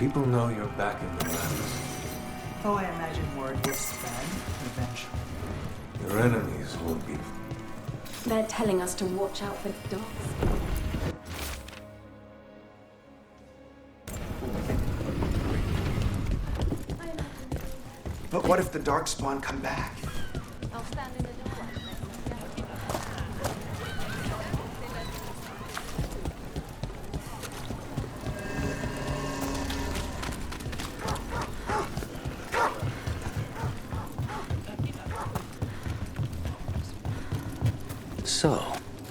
People know you're back in the lands. Oh, I imagine word will spread eventually. Your enemies will be. They're telling us to watch out for dogs. But what if the Darkspawn come back? I'll stand in the doorway. So,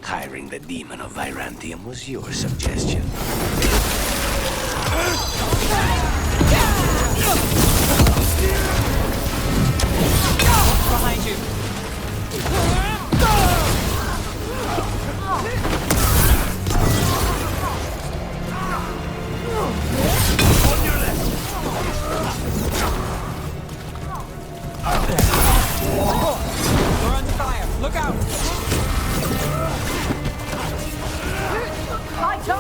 hiring the demon of Virantium was your suggestion. Behind you. On your left! We're under fire. Look out! Lights on!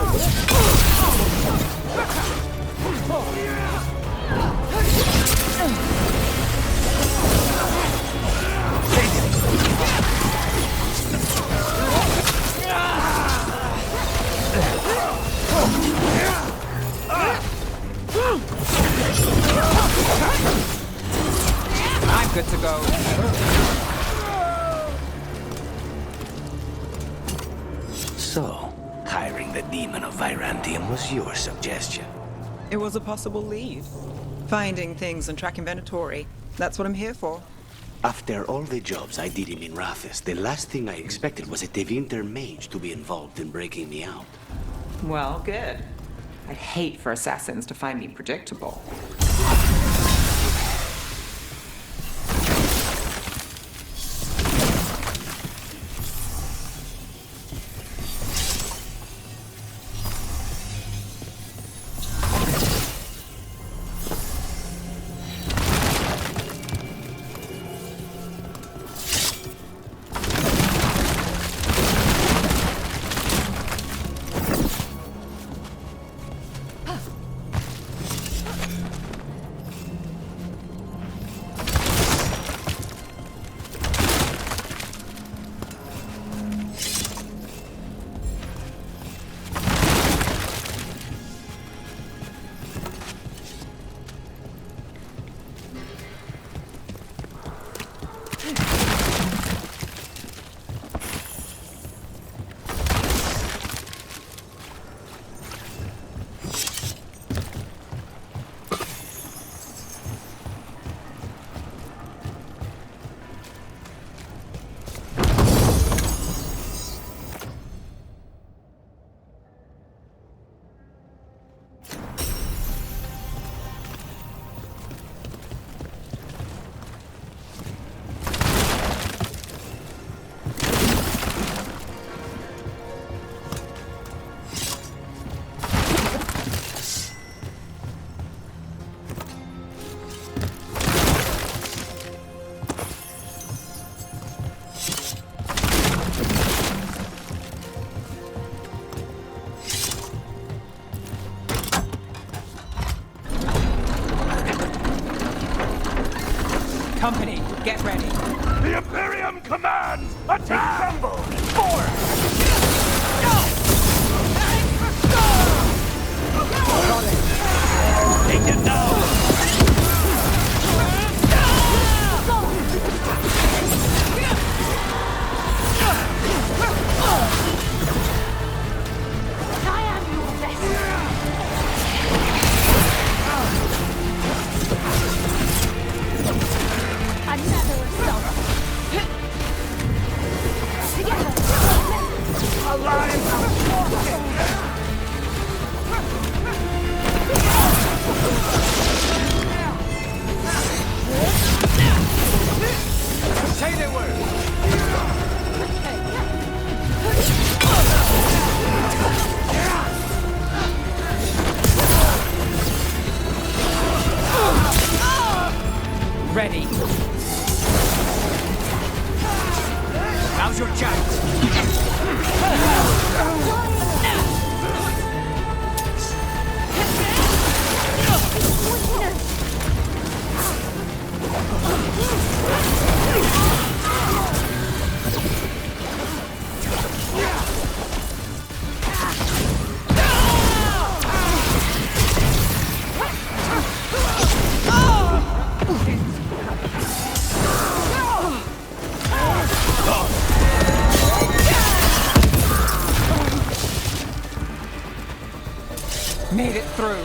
I'm good to go. So, hiring the demon of Virantium was your suggestion. It was a possible lead. Finding things and tracking Venatori. That's what I'm here for. After all the jobs I did in Minrathis, the last thing I expected was a Tevinter mage to be involved in breaking me out. Well, good. I'd hate for assassins to find me predictable. Company, get ready. The Imperium commands! Attack! Assemble! Force! Take them down! I am your best. Another assault. Together. Say the word! Ready. Now's your chance! Through.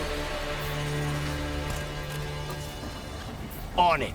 On it.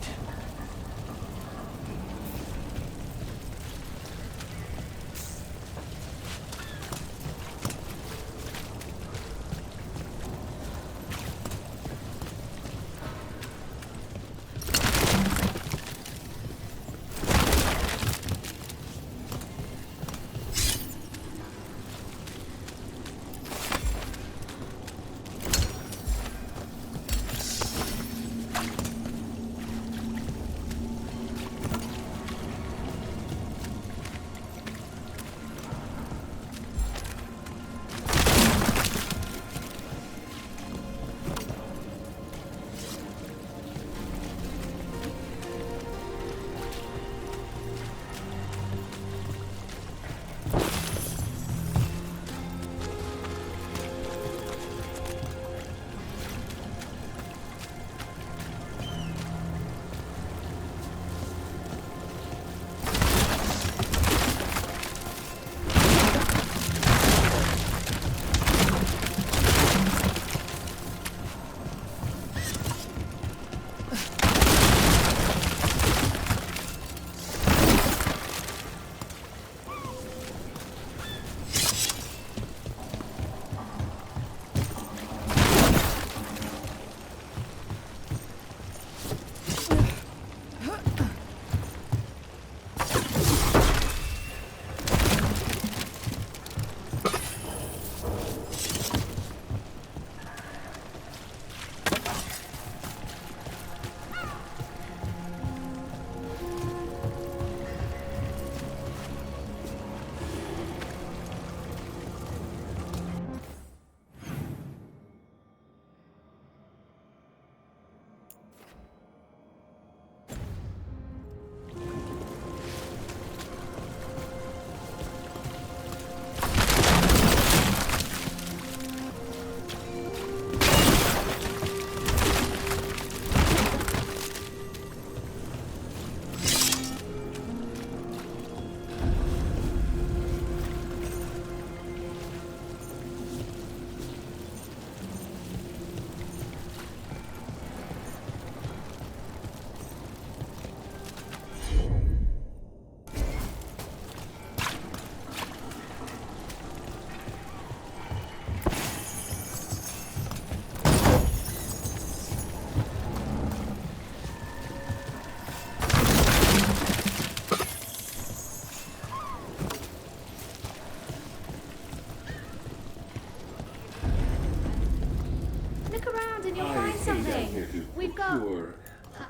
We've got,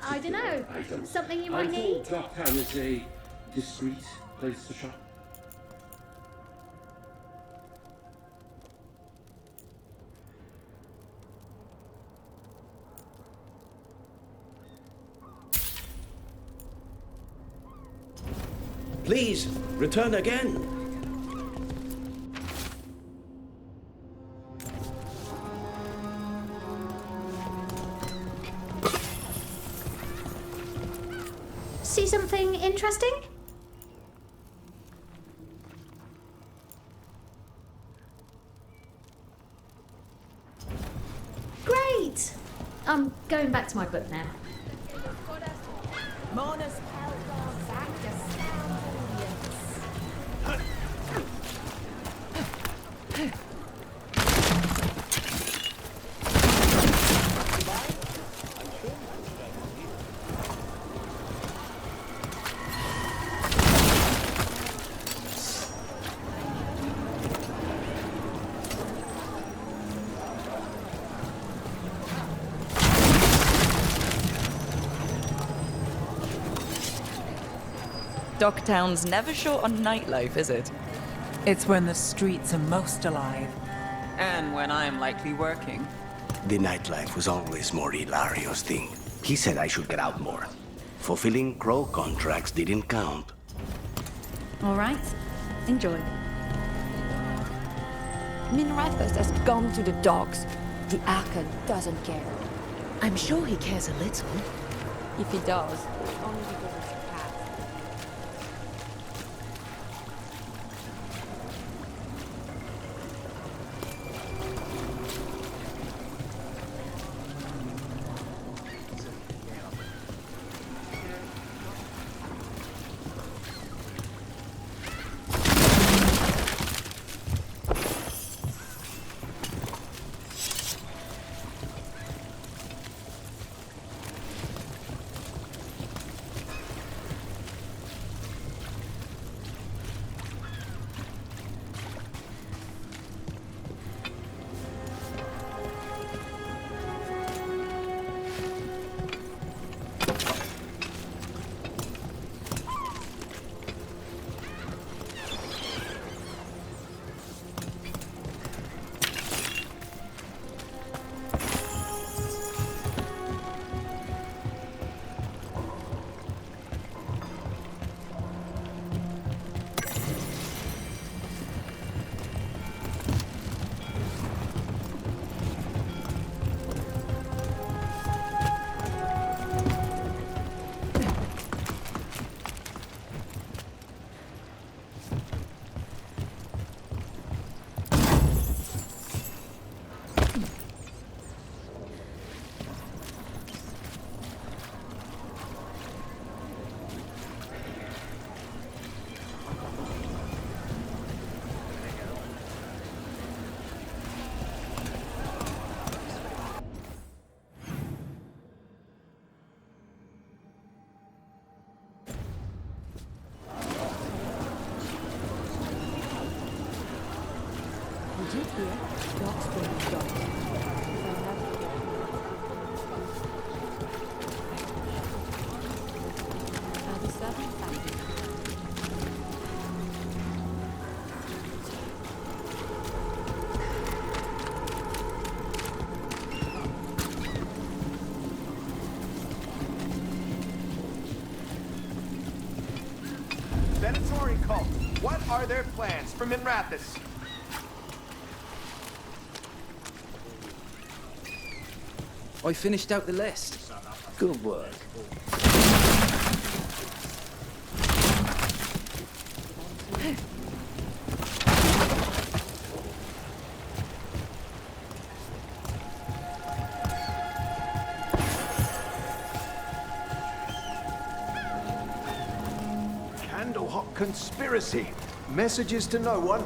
I don't know, something you might need. Docktown is a discreet place to shop. Please, return again. See something interesting? Great! I'm going back to my book now. Mona's Paragon's act astound audience. Docktown's never short on nightlife, is it? It's when the streets are most alive. And when I'm likely working. The nightlife was always more Hilario's thing. He said I should get out more. Fulfilling crow contracts didn't count. All right, enjoy. Minrathus has gone to the dogs. The Archon doesn't care. I'm sure he cares a little. If he does, only because it's a cat. GPS dogs will be dogs. Venatori cult. What are their plans for Minrathous? I finished out the list. Good work. Candlehot conspiracy. Messages to no one.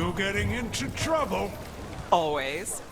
You getting into trouble? Always.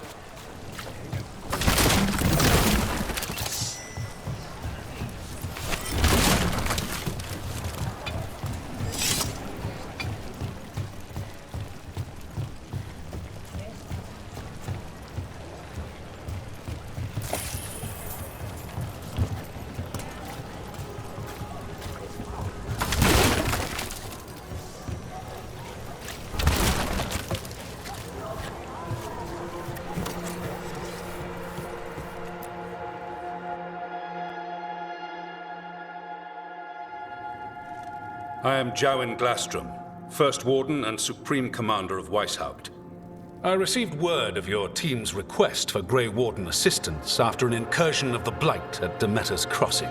I am Jowen Glastrom, First Warden and Supreme Commander of Weishaupt. I received word of your team's request for Grey Warden assistance after an incursion of the Blight at Demeter's Crossing.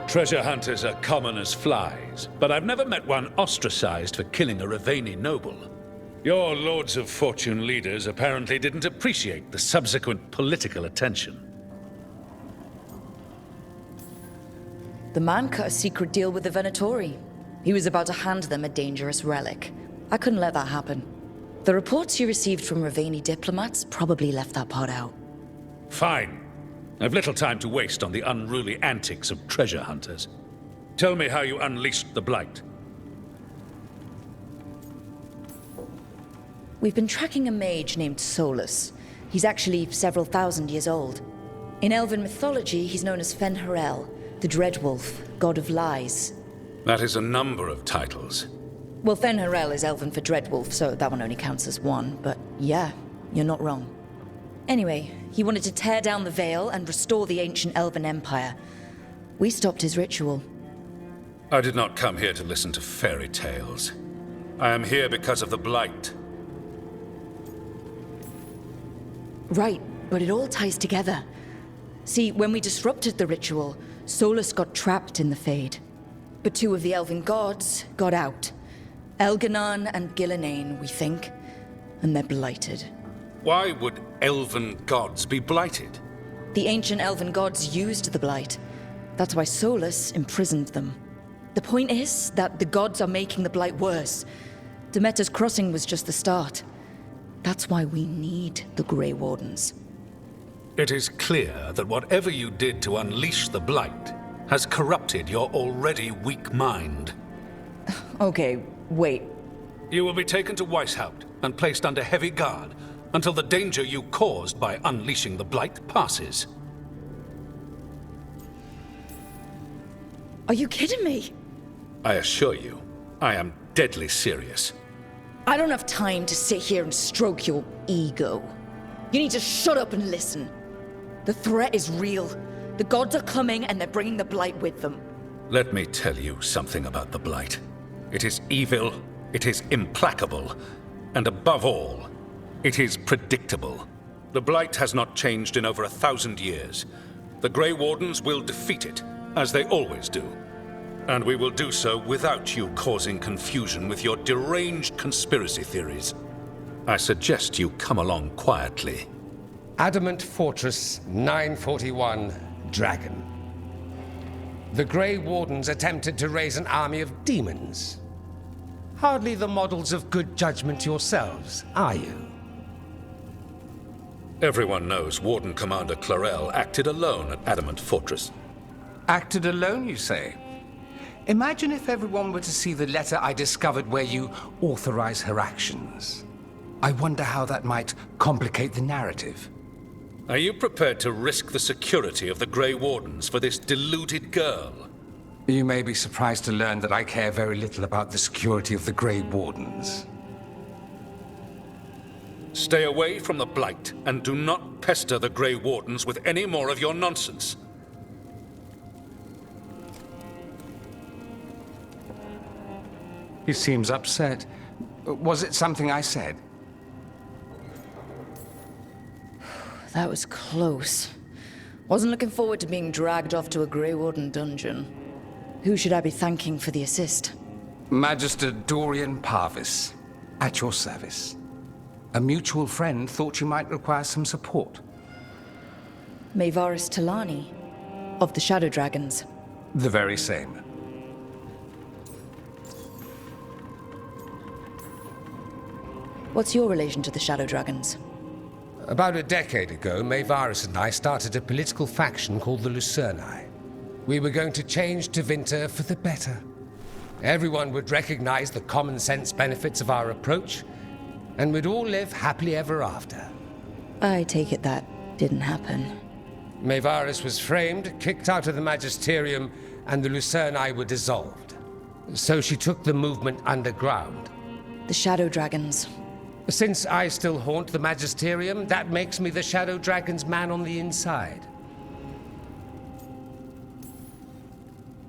Treasure hunters are common as flies, but I've never met one ostracized for killing a Raveni noble. Your Lords of Fortune leaders apparently didn't appreciate the subsequent political attention. The man cut a secret deal with the Venatori. He was about to hand them a dangerous relic. I couldn't let that happen. The reports you received from Raveni diplomats probably left that part out. Fine. I've little time to waste on the unruly antics of treasure hunters. Tell me how you unleashed the Blight. We've been tracking a mage named Solus. He's actually several thousand years old. In Elven mythology, he's known as Fen'Harel, the Dreadwolf, god of lies. That is a number of titles. Well, Fen'Harel is Elven for Dreadwolf, so that one only counts as one, but yeah, you're not wrong. Anyway, he wanted to tear down the Veil and restore the ancient Elven Empire. We stopped his ritual. I did not come here to listen to fairy tales. I am here because of the Blight. Right, but it all ties together. See, when we disrupted the ritual, Solus got trapped in the Fade. But two of the Elven gods got out. Elganon and Gillenane, we think. And they're blighted. Why would Elven gods be blighted? The ancient Elven gods used the Blight. That's why Solus imprisoned them. The point is that the gods are making the Blight worse. Demeter's Crossing was just the start. That's why we need the Grey Wardens. It is clear that whatever you did to unleash the Blight has corrupted your already weak mind. Okay, wait. You will be taken to Weishaupt and placed under heavy guard until the danger you caused by unleashing the Blight passes. Are you kidding me? I assure you, I am deadly serious. I don't have time to sit here and stroke your ego. You need to shut up and listen. The threat is real. The gods are coming and they're bringing the Blight with them. Let me tell you something about the Blight. It is evil, it is implacable, and above all, it is predictable. The Blight has not changed in over 1,000 years. The Grey Wardens will defeat it, as they always do. And we will do so without you causing confusion with your deranged conspiracy theories. I suggest you come along quietly. Adamant Fortress 941, Dragon. The Grey Wardens attempted to raise an army of demons. Hardly the models of good judgment yourselves, are you? Everyone knows Warden Commander Clarel acted alone at Adamant Fortress. Acted alone, you say? Imagine if everyone were to see the letter I discovered where you authorize her actions. I wonder how that might complicate the narrative. Are you prepared to risk the security of the Grey Wardens for this deluded girl? You may be surprised to learn that I care very little about the security of the Grey Wardens. Stay away from the Blight, and do not pester the Grey Wardens with any more of your nonsense. He seems upset. Was it something I said? That was close. Wasn't looking forward to being dragged off to a Grey Warden dungeon. Who should I be thanking for the assist? Magister Dorian Parvis, at your service. A mutual friend thought you might require some support. Mayvaris Talani, of the Shadow Dragons. The very same. What's your relation to the Shadow Dragons? About a decade ago, Maevaris and I started a political faction called the Lucerni. We were going to change Tevinter for the better. Everyone would recognize the common sense benefits of our approach, and we'd all live happily ever after. I take it that didn't happen. Maevaris was framed, kicked out of the Magisterium, and the Lucerni were dissolved. So she took the movement underground. The Shadow Dragons. Since I still haunt the Magisterium, that makes me the Shadow Dragon's man on the inside.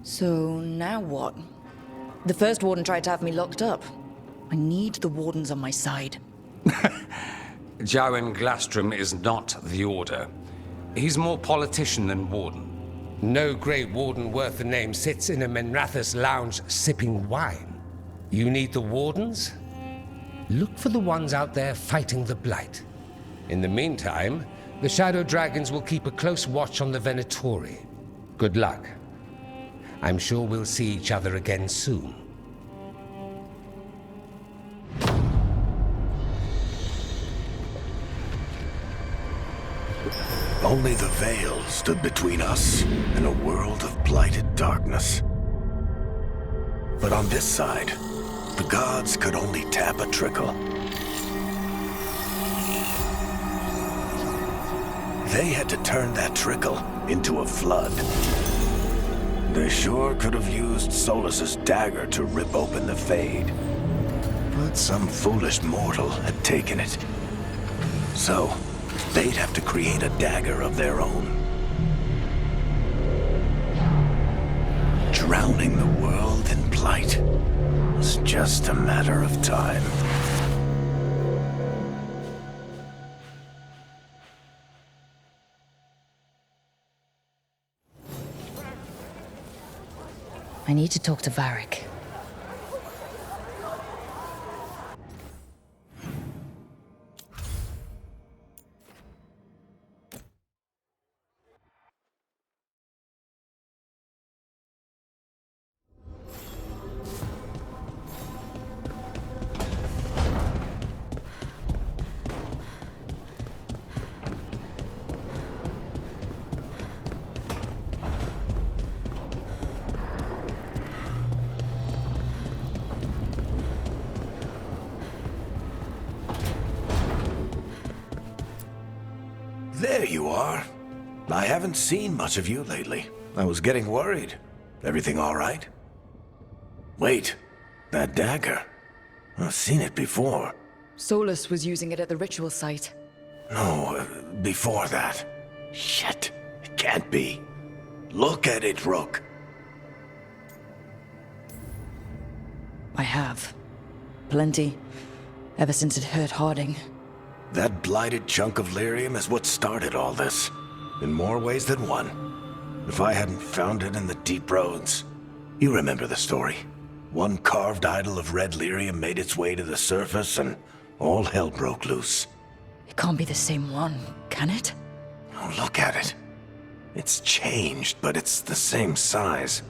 So now what? The first warden tried to have me locked up. I need the wardens on my side. Jowen Glastrom is not the Order. He's more politician than warden. No Grey Warden worth the name sits in a Menrathus lounge sipping wine. You need the wardens? Look for the ones out there fighting the Blight. In the meantime, the Shadow Dragons will keep a close watch on the Venatori. Good luck. I'm sure we'll see each other again soon. Only the veil stood between us and a world of blighted darkness. But on this side, the gods could only tap a trickle. They had to turn that trickle into a flood. They sure could have used Solus's dagger to rip open the Fade. But some foolish mortal had taken it. So, they'd have to create a dagger of their own. Drowning the world in blight was just a matter of time. I need to talk to Varric. There you are. I haven't seen much of you lately. I was getting worried. Everything all right? Wait, that dagger. I've seen it before. Solus was using it at the ritual site. No, before that. Shit, it can't be. Look at it, Rook. I have. Plenty. Ever since it hurt Harding. That blighted chunk of lyrium is what started all this. In more ways than one. If I hadn't found it in the deep roads. You remember the story. One carved idol of red lyrium made its way to the surface and all hell broke loose. It can't be the same one, can it? Oh, look at it. It's changed, but it's the same size.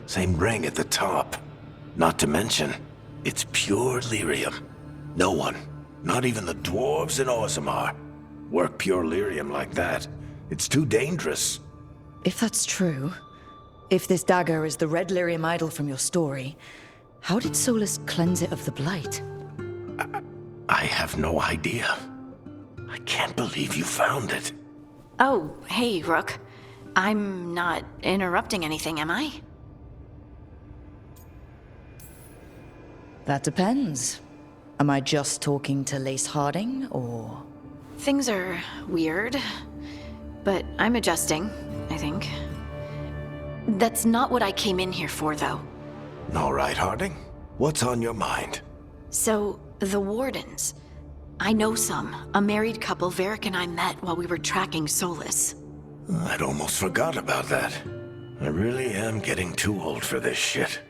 Same ring at the top. Not to mention, it's pure lyrium. No one, not even the dwarves in Orzammar, work pure lyrium like that. It's too dangerous. If that's true, if this dagger is the red lyrium idol from your story, how did Solus cleanse it of the blight? I have no idea. I can't believe you found it. Oh, hey, Rook. I'm not interrupting anything, am I? That depends. Am I just talking to Lace Harding, or...? Things are weird, but I'm adjusting, I think. That's not what I came in here for, though. All right, Harding. What's on your mind? So, the Wardens. I know some. A married couple Varric and I met while we were tracking Solus. I'd almost forgot about that. I really am getting too old for this shit.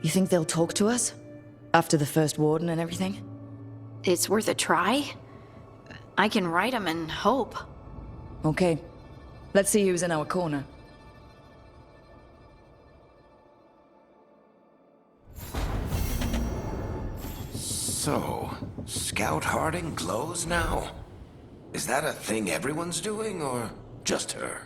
You think they'll talk to us? After the first warden and everything? It's worth a try. I can write them and hope. Okay. Let's see who's in our corner. So, Scout Harding glows now? Is that a thing everyone's doing, or just her?